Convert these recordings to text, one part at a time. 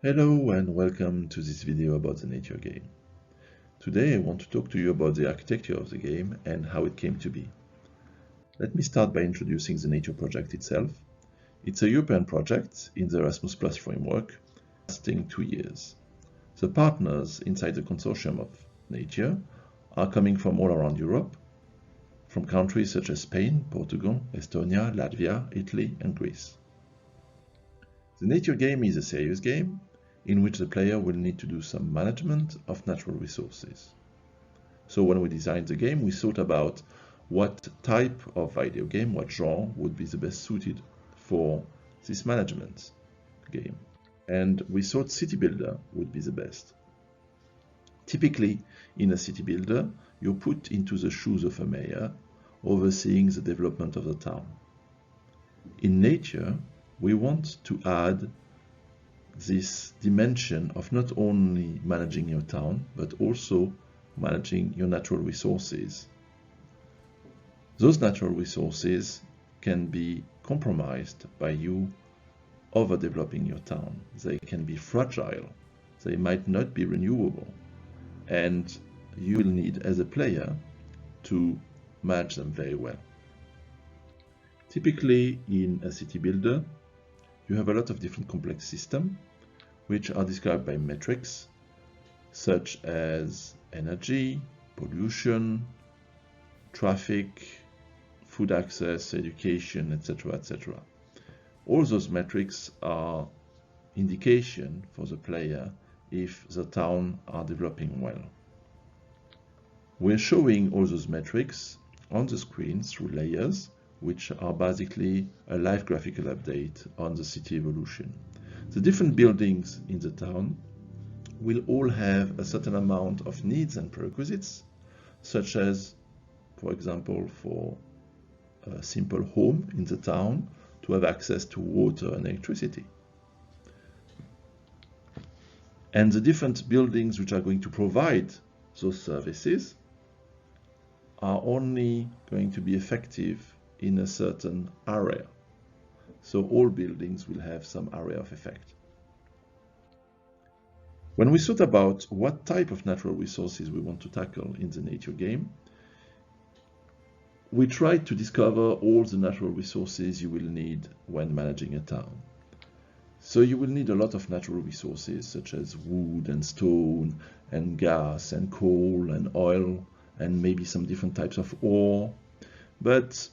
Hello and welcome to this video about the nature game. Today I want to talk to you about the architecture of the game and how it came to be. Let me start by introducing the nature project itself. It's a European project in the Erasmus Plus framework, lasting 2 years. The partners inside the consortium of nature are coming from all around Europe, from countries such as Spain, Portugal, Estonia, Latvia, Italy, and Greece. The nature game is a serious game in which the player will need to do some management of natural resources. So when we designed the game, we thought about what type of video game, what genre would be the best suited for this management game. And we thought city builder would be the best. Typically, in a city builder, you're put into the shoes of a mayor, overseeing the development of the town. In nature, we want to add this dimension of not only managing your town, but also managing your natural resources. Those natural resources can be compromised by you overdeveloping your town. They can be fragile, they might not be renewable, and you will need as a player to manage them very well. Typically in a city builder, you have a lot of different complex systems which are described by metrics such as energy, pollution, traffic, food access, education, etc., etc. All those metrics are indication for the player if the town are developing well. We're showing all those metrics on the screen through layers, which are basically a live graphical update on the city evolution. The different buildings in the town will all have a certain amount of needs and prerequisites, such as, for example, for a simple home in the town to have access to water and electricity. And the different buildings which are going to provide those services are only going to be effective in a certain area. So all buildings will have some area of effect. When we thought about what type of natural resources we want to tackle in the nature game, we tried to discover all the natural resources you will need when managing a town. So you will need a lot of natural resources such as wood and stone and gas and coal and oil and maybe some different types of ore. But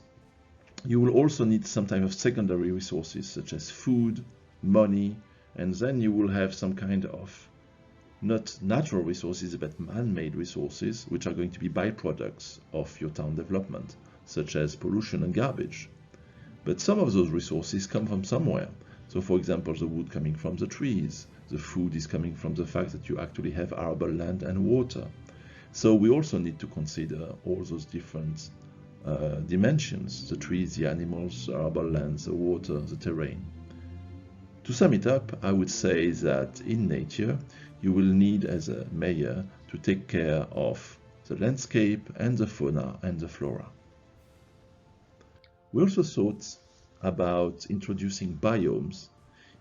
you will also need some type of secondary resources such as food, money, and then you will have some kind of not natural resources but man-made resources which are going to be byproducts of your town development, such as pollution and garbage. But some of those resources come from somewhere. So for example, the wood coming from the trees, the food is coming from the fact that you actually have arable land and water. So we also need to consider all those different dimensions, the trees, the animals, the arable lands, the water, the terrain. To sum it up, I would say that in nature, you will need as a mayor to take care of the landscape and the fauna and the flora. We also thought about introducing biomes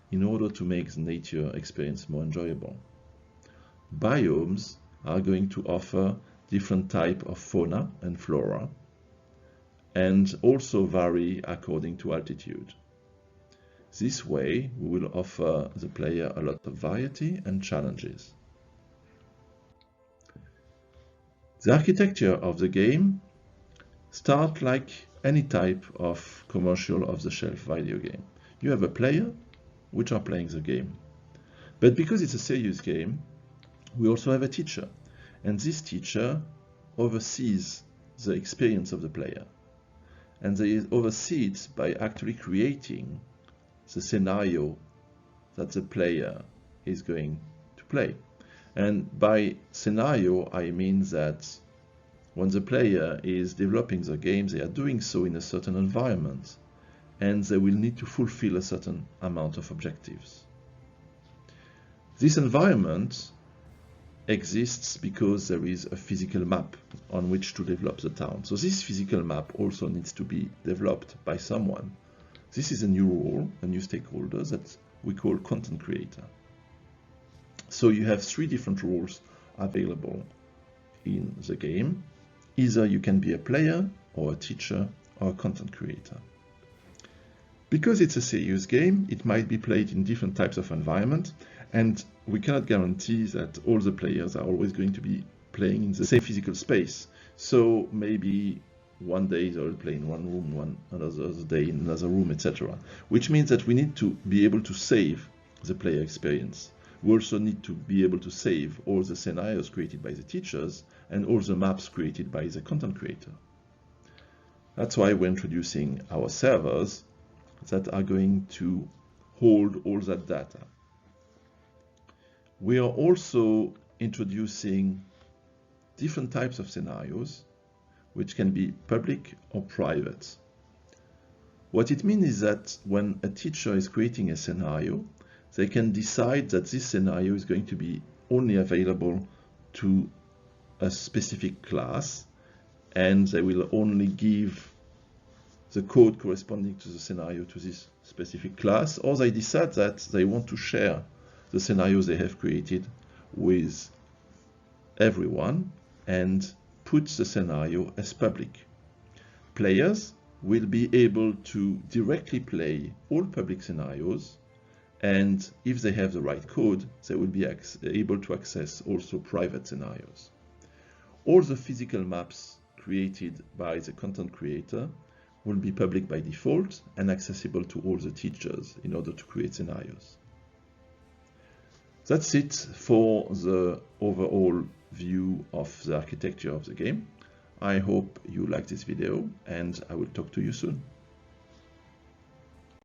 in order to make the nature experience more enjoyable. Biomes are going to offer different type of fauna and flora and also vary according to altitude. This way, we will offer the player a lot of variety and challenges. The architecture of the game starts like any type of commercial off-the-shelf video game. You have a player which are playing the game. But because it's a serious game, we also have a teacher. And this teacher oversees the experience of the player. And they oversee it by actually creating the scenario that the player is going to play. And by scenario, I mean that when the player is developing the game, they are doing so in a certain environment, and they will need to fulfill a certain amount of objectives. This environment exists because there is a physical map on which to develop the town. So this physical map also needs to be developed by someone. This is a new role, a new stakeholder that we call content creator. So you have 3 different roles available in the game. Either you can be a player or a teacher or a content creator. Because it's a serious game, it might be played in different types of environment, and we cannot guarantee that all the players are always going to be playing in the same physical space. So maybe one day they'll play in one room, another day in another room, etc. Which means that we need to be able to save the player experience. We also need to be able to save all the scenarios created by the teachers and all the maps created by the content creator. That's why we're introducing our servers that are going to hold all that data. We are also introducing different types of scenarios, which can be public or private. What it means is that when a teacher is creating a scenario, they can decide that this scenario is going to be only available to a specific class, and they will only give the code corresponding to the scenario to this specific class, or they decide that they want to share the scenarios they have created with everyone and put the scenario as public. Players will be able to directly play all public scenarios, and if they have the right code, they will be able to access also private scenarios. All the physical maps created by the content creator will be public by default and accessible to all the teachers in order to create scenarios. That's it for the overall view of the architecture of the game. I hope you like this video, and I will talk to you soon.